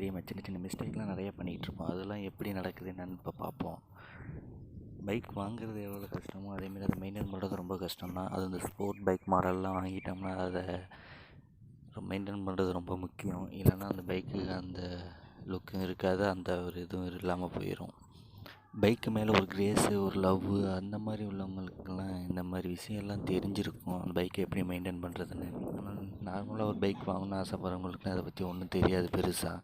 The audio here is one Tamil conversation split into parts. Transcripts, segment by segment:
தெரியாமல் சின்ன சின்ன மிஸ்டேக்லாம் நிறைய பண்ணிகிட்ருப்போம். அதெல்லாம் எப்படி நடக்குது என்னன்னு இப்போ பார்ப்போம். பைக் வாங்குறது எவ்வளோ கஷ்டமோ அதேமாரி அதை மெயின்டைன் பண்ணுறது ரொம்ப கஷ்டம் தான். அது இந்த ஸ்போர்ட் பைக் மாடல்லாம் வாங்கிட்டோம்னா அதை மெயின்டைன் பண்ணுறது ரொம்ப முக்கியம். இல்லைன்னா அந்த பைக்கு அந்த லுக்கும் இருக்காது, அந்த ஒரு இதுவும் இல்லாமல் போயிடும். பைக்கு மேலே ஒரு கிரேஸு, ஒரு லவ்வு அந்த மாதிரி உள்ளவங்களுக்கெல்லாம் இந்த மாதிரி விஷயம்லாம் தெரிஞ்சிருக்கும், அந்த பைக்கை எப்படி மெயின்டைன் பண்ணுறதுன்னு. ஆனால் நார்மலாக ஒரு பைக் வாங்கணும்னு ஆசைப்படுறவங்களுக்கு அதை பற்றி ஒன்றும் தெரியாது பெருசாக.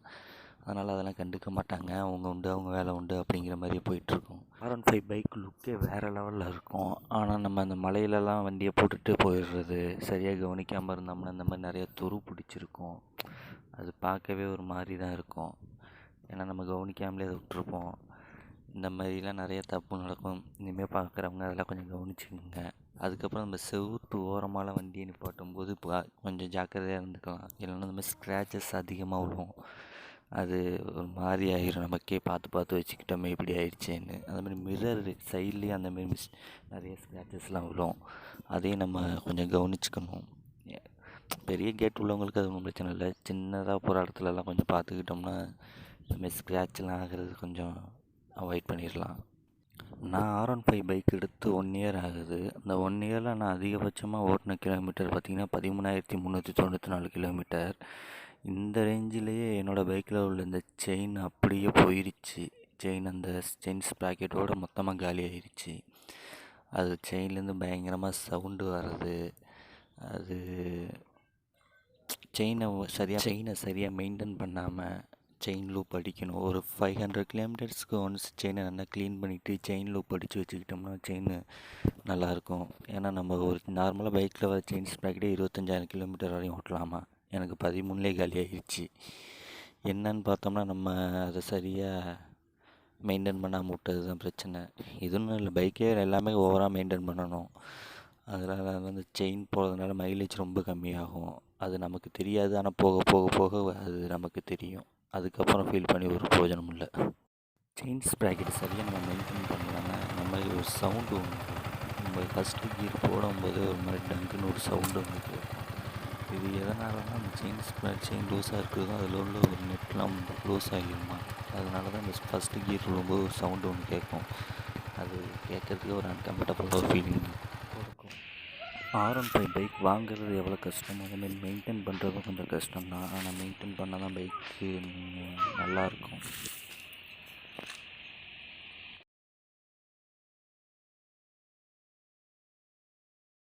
அதனால் அதெல்லாம் கண்டுக்க மாட்டாங்க. அவங்க உண்டு, அவங்க வேலை உண்டு அப்படிங்கிற மாதிரியே போயிட்டுருக்கும். R15 பைக் லுக்கே வேறு லெவலில் இருக்கும். ஆனால் நம்ம அந்த மலையிலலாம் வண்டியை போட்டுட்டு போயிடுறது, சரியாக கவனிக்காமல் இருந்தோம்னா இந்த மாதிரி நிறைய துரு பிடிச்சிருக்கும். அது பார்க்கவே ஒரு மாதிரி தான் இருக்கும். ஏன்னா நம்ம கவனிக்காமலே அதை விட்டுருப்போம். இந்த மாதிரிலாம் நிறைய தப்பு நடக்கும். இனிமேல் பார்க்குறவங்க அதெல்லாம் கொஞ்சம் கவனிச்சுக்கோங்க. அதுக்கப்புறம் நம்ம செவுத்து ஓரமாலாம் வண்டியை நிப்பாட்டும் போது கொஞ்சம் ஜாக்கிரதையாக இருந்துக்கலாம். இல்லைன்னா இந்த மாதிரி ஸ்க்ராச்சஸ் அதிகமாக விடும். அது ஒரு மாதிரி ஆகிரும், நமக்கே பார்த்து பார்த்து வச்சுக்கிட்டோமே இப்படி ஆயிடுச்சேன்னு. அதுமாதிரி மிரர் சைட்லேயும் அந்தமாரி நிறைய ஸ்க்ராச்சஸ்லாம் விடும். அதையும் நம்ம கொஞ்சம் கவனிச்சுக்கணும். பெரிய கேட் உள்ளவங்களுக்கு அது ஒன்றும் பிரச்சனை இல்லை. சின்னதாக போகிற இடத்துலலாம் கொஞ்சம் பார்த்துக்கிட்டோம்னா இந்தமாதிரி ஸ்க்ராட்ச்லாம் ஆகிறது கொஞ்சம் அவாய்ட் பண்ணிடலாம். நான் R15 பைக் எடுத்து 1 இயர் ஆகுது. அந்த 1 இயரில் நான் அதிகபட்சமாக ஓட்டின கிலோமீட்டர் பார்த்திங்கன்னா 13,394 கிலோமீட்டர். இந்த ரேஞ்சிலேயே என்னோடய பைக்கில் உள்ள இந்த செயின் அப்படியே போயிடுச்சு. அந்த செயின் ஸ்ப்ராக்கெட்டோடு மொத்தமாக காலி ஆயிடுச்சு. அது செயின்லேருந்து பயங்கரமாக சவுண்டு வர்றது. அது செயினை சரியாக மெயின்டைன் பண்ணாமல் செயின் லூப் அடிக்கணும். ஒரு 500 கிலோமீட்டர்ஸ்க்கு ஒன்ஸ் செயினை நல்லா க்ளீன் பண்ணிவிட்டு செயின் லூப் அடித்து வச்சுக்கிட்டோம்னா செயின் நல்லாயிருக்கும். ஏன்னா நம்ம ஒரு நார்மலாக பைக்கில் வர செயின் ஸ்ப்ராக்கெட்டே 25,000 கிலோமீட்டர் வரையும் ஓட்டலாமா. எனக்கு 13லே காலி ஆகிடுச்சு. என்னன்னு பார்த்தோம்னா நம்ம அதை சரியாக மெயின்டைன் பண்ணாமல் விட்டது தான் பிரச்சனை. இதுன்னு இல்லை, பைக்கே எல்லாமே ஓவராக மெயின்டைன் பண்ணணும். அதனால் வந்து செயின் போடுறதுனால மைலேஜ் ரொம்ப கம்மியாகும். அது நமக்கு தெரியாது. ஆனால் போக போக போக அது நமக்கு தெரியும். அதுக்கப்புறம் ஃபீல் பண்ணி ஒரு பிரயோஜனம் இல்லை. செயின் ஸ்ப்ராக்கெட் சரியாக நம்ம மெயின்டைன் பண்ணலாம்னா நம்ம ஒரு சவுண்டு ஒன்று, நம்ம ஃபஸ்ட்டு கீர் போடும்போது ஒரு மாதிரி டங்குன்னு ஒரு சவுண்டு ஒன்று கேட்கும். இது எதனாலனா அந்த செயின் லூஸாக இருக்கிறதும் அதில் உள்ள ஒரு நெட்லாம் லூஸ் ஆகிருமா. அதனால தான் இந்த ஃபஸ்ட்டு கீர் விடும்போது ஒரு சவுண்டு ஒன்று கேட்கும். அது கேட்குறதுக்கு ஒரு அன்கம்ஃபர்டபுளாக ஃபீலிங் இருக்கும். R15 பைக் வாங்குறது எவ்வளோ கஷ்டம், அதேமாதிரி மெயின்டைன் பண்ணுறதும் கொஞ்சம் கஷ்டம் தான். ஆனால் மெயின்டைன் பண்ணால் தான் பைக்கு நல்லாயிருக்கும்.